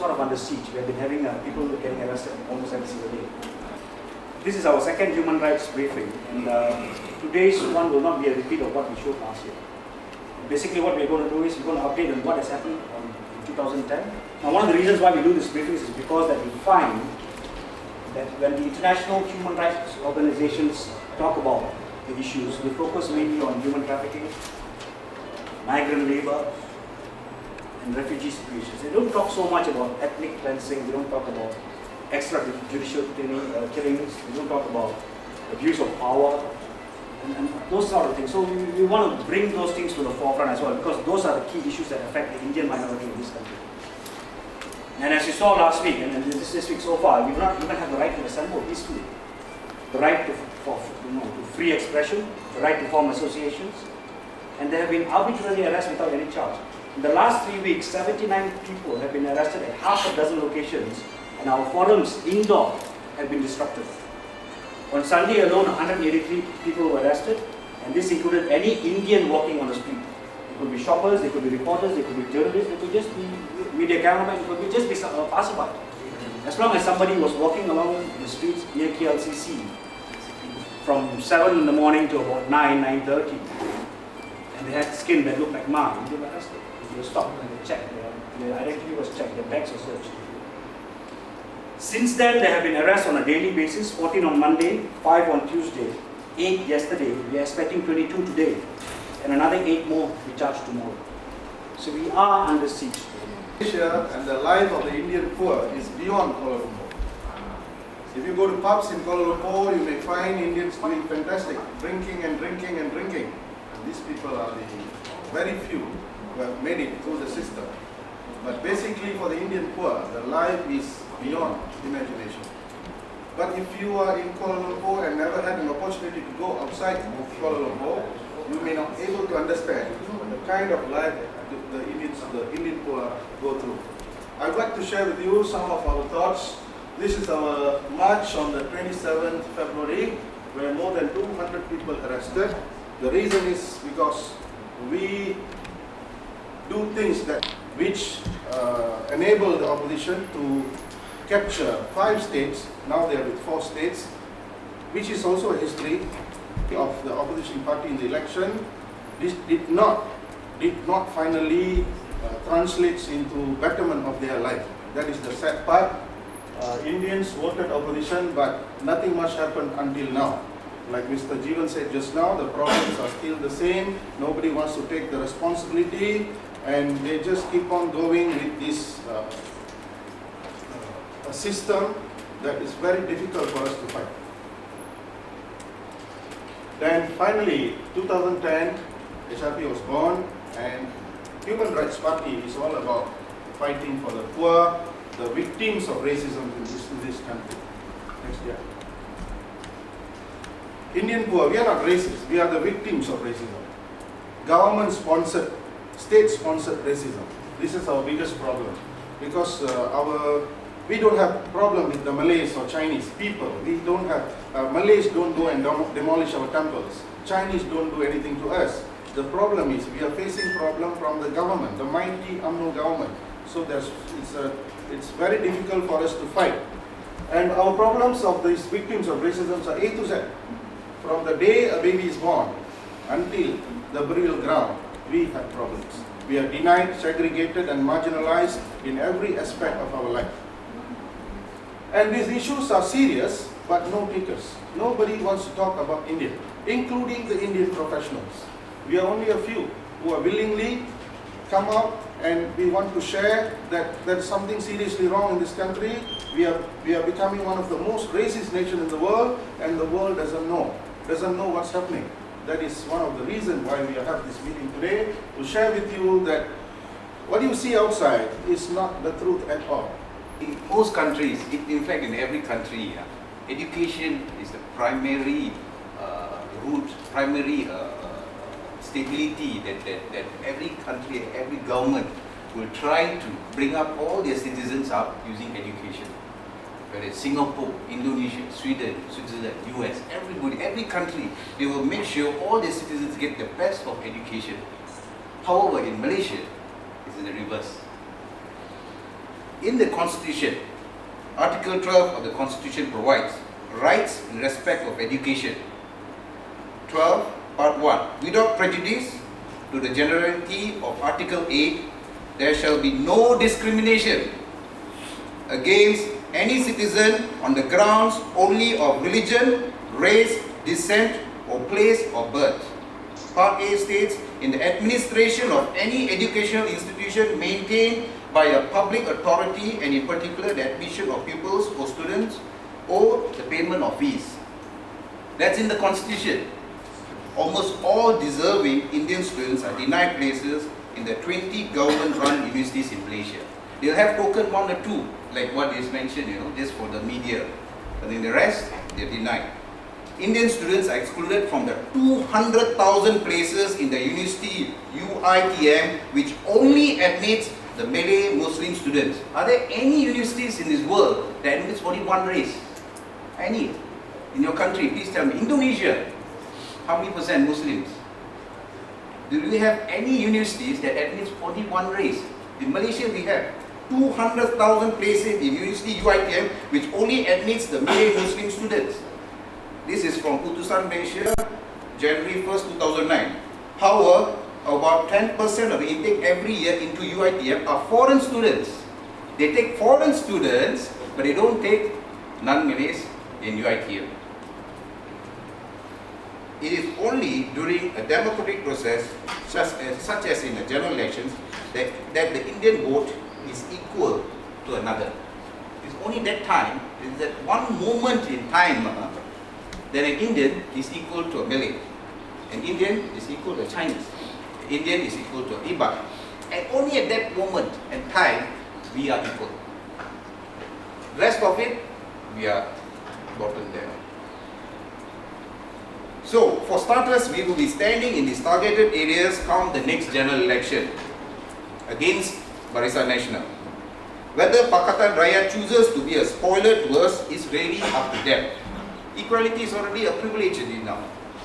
sort of under siege. We have been having people getting arrested almost every single day. This is our second human rights briefing, and today's one will not be a repeat of what we showed last year. Basically what we're going to do is we're going to update on what has happened in 2010. Now one of the reasons why we do this briefings is because that we find that when the international human rights organizations talk about the issues, they focus mainly on human trafficking, migrant labor, and refugee situations. They don't talk so much about ethnic cleansing, they don't talk about extrajudicial killings, they don't talk about abuse of power, and those sort of things. So we want to bring those things to the forefront as well, because those are the key issues that affect the Indian minority in this country. And as you saw last week, and this week so far, we do not even have the right to assemble peacefully, the right to free expression, the right to form associations, and there have been arbitrary arrests without any charge. In the last 3 weeks, 79 people have been arrested at half a dozen locations, and our forums indoor have been disrupted. On Sunday alone, 183 people were arrested, and this included any Indian walking on the street. It could be shoppers, they could be reporters, they could be journalists, they could just be media cameramen, it could just be passerby. As long as somebody was walking along the streets near KLCC from 7 in the morning to about 9:30, and they had skin that looked like mine, they were arrested. They were stopped and they checked, their identity was checked, their bags were searched. Since then, there have been arrests on a daily basis, 14 on Monday, 5 on Tuesday, 8 yesterday, we are expecting 22 today, and another 8 more to be charged tomorrow. So we are under siege. Malaysia and the life of the Indian poor is beyond Kuala Lumpur. If you go to pubs in Kuala Lumpur, you may find Indians doing fantastic, drinking and drinking and drinking. And these people are the very few who have made it through the system. But basically for the Indian poor, the life is beyond imagination. But if you are in Kuala Lumpur and never had an opportunity to go outside Kuala Lumpur, you may not be able to understand the kind of life the Indian poor go through. I'd like to share with you some of our thoughts. This is our march on the 27th February, where more than 200 people arrested. The reason is because we do things which enable the opposition to capture 5 states, now they are with 4 states, which is also a history of the opposition party in the election. This did not finally translate into betterment of their life. That is the sad part. Indians voted opposition, but nothing much happened until now. Like Mr. Jeevan said just now, the problems are still the same. Nobody wants to take the responsibility, and they just keep on going with this a system that is very difficult for us to fight. Then finally, 2010, HRP was born, and Human Rights Party is all about fighting for the poor, the victims of racism in this country. Next year. Indian poor, we are not racist, we are the victims of racism. Government-sponsored, state-sponsored racism. This is our biggest problem, because we don't have problem with the Malays or Chinese people. We don't have, Malays don't go and demolish our temples. Chinese don't do anything to us. The problem is we are facing problem from the government, the mighty UMNO government. So it's very difficult for us to fight. And our problems of these victims of racism are A to Z. From the day a baby is born until the burial ground, we have problems. We are denied, segregated and marginalized in every aspect of our life. And these issues are serious, but no takers. Nobody wants to talk about India, including the Indian professionals. We are only a few who are willingly come out, and we want to share that there's something seriously wrong in this country. We are becoming one of the most racist nations in the world, and the world doesn't know what's happening. That is one of the reasons why we have this meeting today, to share with you that what you see outside is not the truth at all. In most countries, in fact in every country, education is the primary root, primary stability that every country, every government will try to bring up all their citizens up using education. Whether it's Singapore, Indonesia, Sweden, Switzerland, US, everybody, every country, they will make sure all their citizens get the best of education. However, in Malaysia, it's in the reverse. In the Constitution, Article 12 of the Constitution provides rights in respect of education. 12, Part 1. Without prejudice to the generality of Article 8, there shall be no discrimination against any citizen on the grounds only of religion, race, descent, or place of birth. Part A states, in the administration of any educational institution maintained by a public authority, and in particular the admission of pupils or students or the payment of fees. That's in the Constitution. Almost all deserving Indian students are denied places in the 20 government-run universities in Malaysia. They'll have token 1 or 2, like what is mentioned, just for the media. But in the rest, they're denied. Indian students are excluded from the 200,000 places in the university UITM, which only admits the Malay Muslim students. Are there any universities in this world that admits only one race? Any? In your country, please tell me. Indonesia, how many percent Muslims? Do we have any universities that admits only one race? In Malaysia, we have 200,000 places in university UITM, which only admits the Malay Muslim students. This is from Putusan Malaysia, January 1st, 2009. However, about 10% of the intake every year into UITM are foreign students. They take foreign students, but they don't take non-Malays in UITM. It is only during a democratic process, such as in the general elections, that the Indian vote is equal to another. It's only that time, it's that one moment in time, that an Indian is equal to a Malay. An Indian is equal to a Chinese. An Indian is equal to a Iban. And only at that moment and time, we are equal. Rest of it, we are bottom there. So, for starters, we will be standing in these targeted areas come the next general election against Barisan Nasional. Whether Pakatan Raya chooses to be a spoiler to us is really up to them. Equality is already a privilege now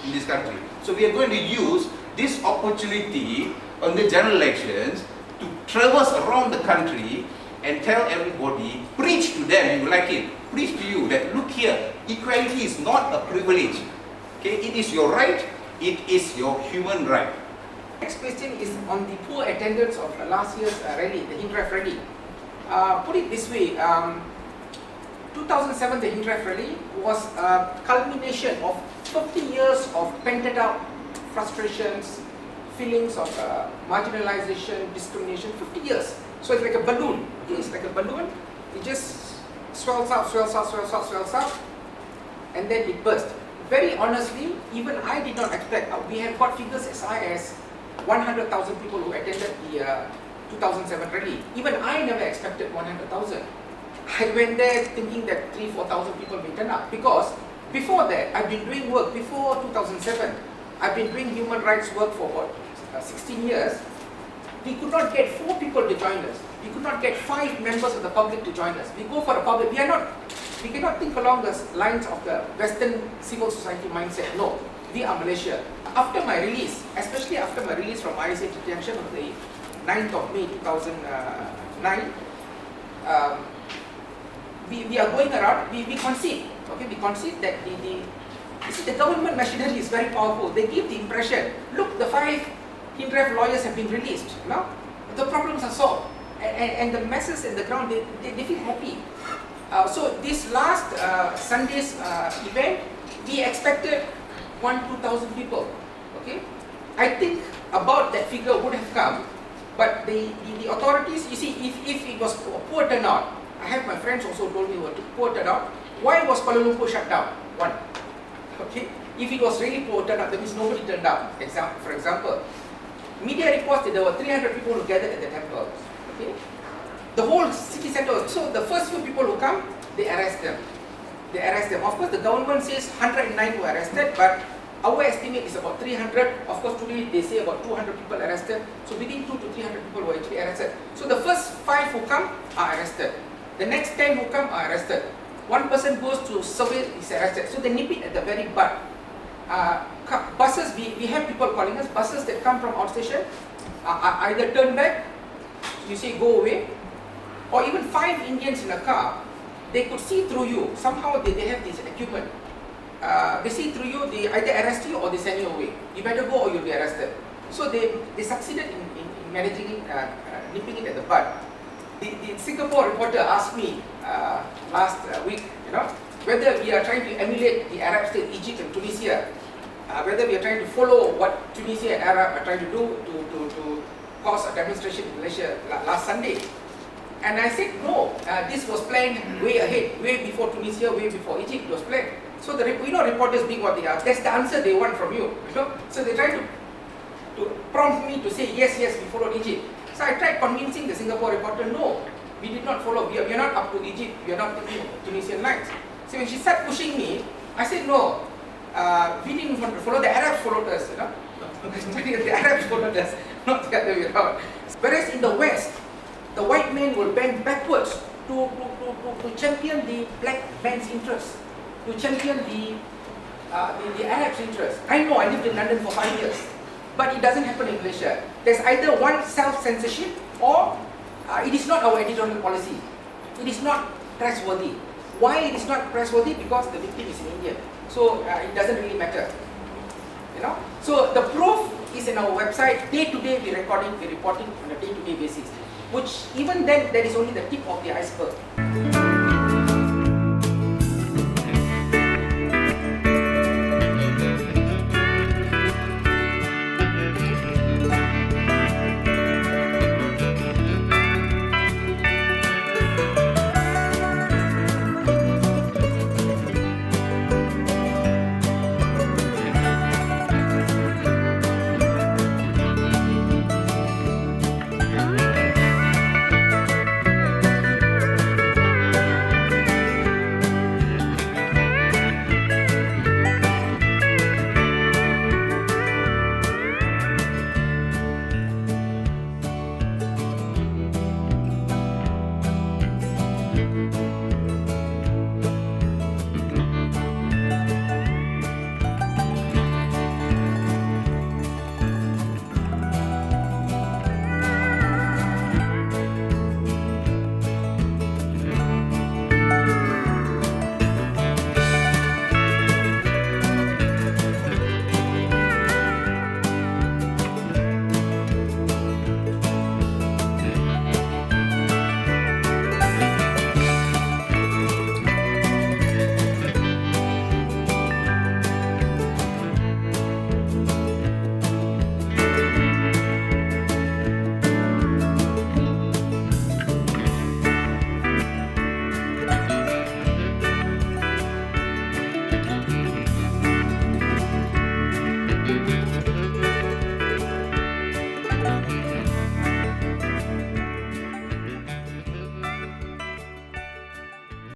in this country. So we are going to use this opportunity on the general elections to traverse around the country and tell everybody, preach to them, you like it, preach to you that look here, equality is not a privilege. Okay, it is your right, it is your human right. Next question is on the poor attendance of last year's rally, the HINREF rally. Put it this way, 2007, the HINREF rally was a culmination of 50 years of pent up frustrations, feelings of marginalization, discrimination, 50 years. So it's like a balloon. It's like a balloon. It just swells up, swells up, swells up, swells up, and then it bursts. Very honestly, even I did not expect, we have got figures as high as 100,000 people who attended the 2007 rally. Even I never expected 100,000. I went there thinking that 3,000-4,000 people may turn up, because before that, I've been doing work. Before 2007, I've been doing human rights work for about 16 years. We could not get 4 people to join us. We could not get 5 members of the public to join us. We go for the public. We cannot think along the lines of the Western civil society mindset. No, we are Malaysia. After my release, especially after my release from ISA detention on the 9th of May 2009, we are going around, we concede, okay, we concede that the government machinery is very powerful. They give the impression, look, the 5 HINREF lawyers have been released, the problems are solved, and the masses in the ground, they feel happy. So this last Sunday's event, we expected 1,000-2,000 people, okay. I think about that figure would have come, but the authorities, you see, if it was poor turnout, I have my friends also told me what poor turnout. Why was Kuala Lumpur shut down? One. Okay. If it was really poor turnout, that means nobody turned up. For example, media reports that there were 300 people who gathered at the temple. Okay. The whole city center. So the first few people who come, they arrest them. They arrest them. Of course, the government says 109 were arrested, but our estimate is about 300. Of course, today they say about 200 people arrested. So within 200 to 300 people were actually arrested. So the first 5 who come are arrested. The next 10 who come are arrested. One person goes to survey, is arrested. So they nip it at the very butt. Buses, we have people calling us, buses that come from outstation either turn back, you say go away, or even 5 Indians in a car, they could see through you. Somehow they have this equipment. They see through you, they either arrest you or they send you away. You better go or you'll be arrested. So they succeeded in managing it, nipping it at the bud. The Singapore reporter asked me last week, whether we are trying to emulate the Arab state, Egypt and Tunisia, whether we are trying to follow what Tunisia and Arab are trying to do to cause a demonstration in Malaysia last Sunday. And I said no, this was planned way ahead, way before Tunisia, way before Egypt was planned. So the reporters being what they are, that's the answer they want from you. So they try to prompt me to say yes, we followed Egypt. So I tried convincing the Singapore reporter, no, we did not follow. We are not up to Egypt. We are not taking Tunisian lines. So when she started pushing me, I said no, we didn't want to follow. The Arabs followed us. The Arabs followed us, not the other way around. Whereas in the West, the white men will bend backwards to champion the black man's interest, to champion the Arab's interest. I know, I lived in London for 5 years, but it doesn't happen in Malaysia. There's either one self-censorship or it is not our editorial policy. It is not trustworthy. Why it is not trustworthy? Because the victim is an Indian. So it doesn't really matter. So the proof is in our website. Day to day we're reporting on a day-to-day basis. Which even then, that is only the tip of the iceberg.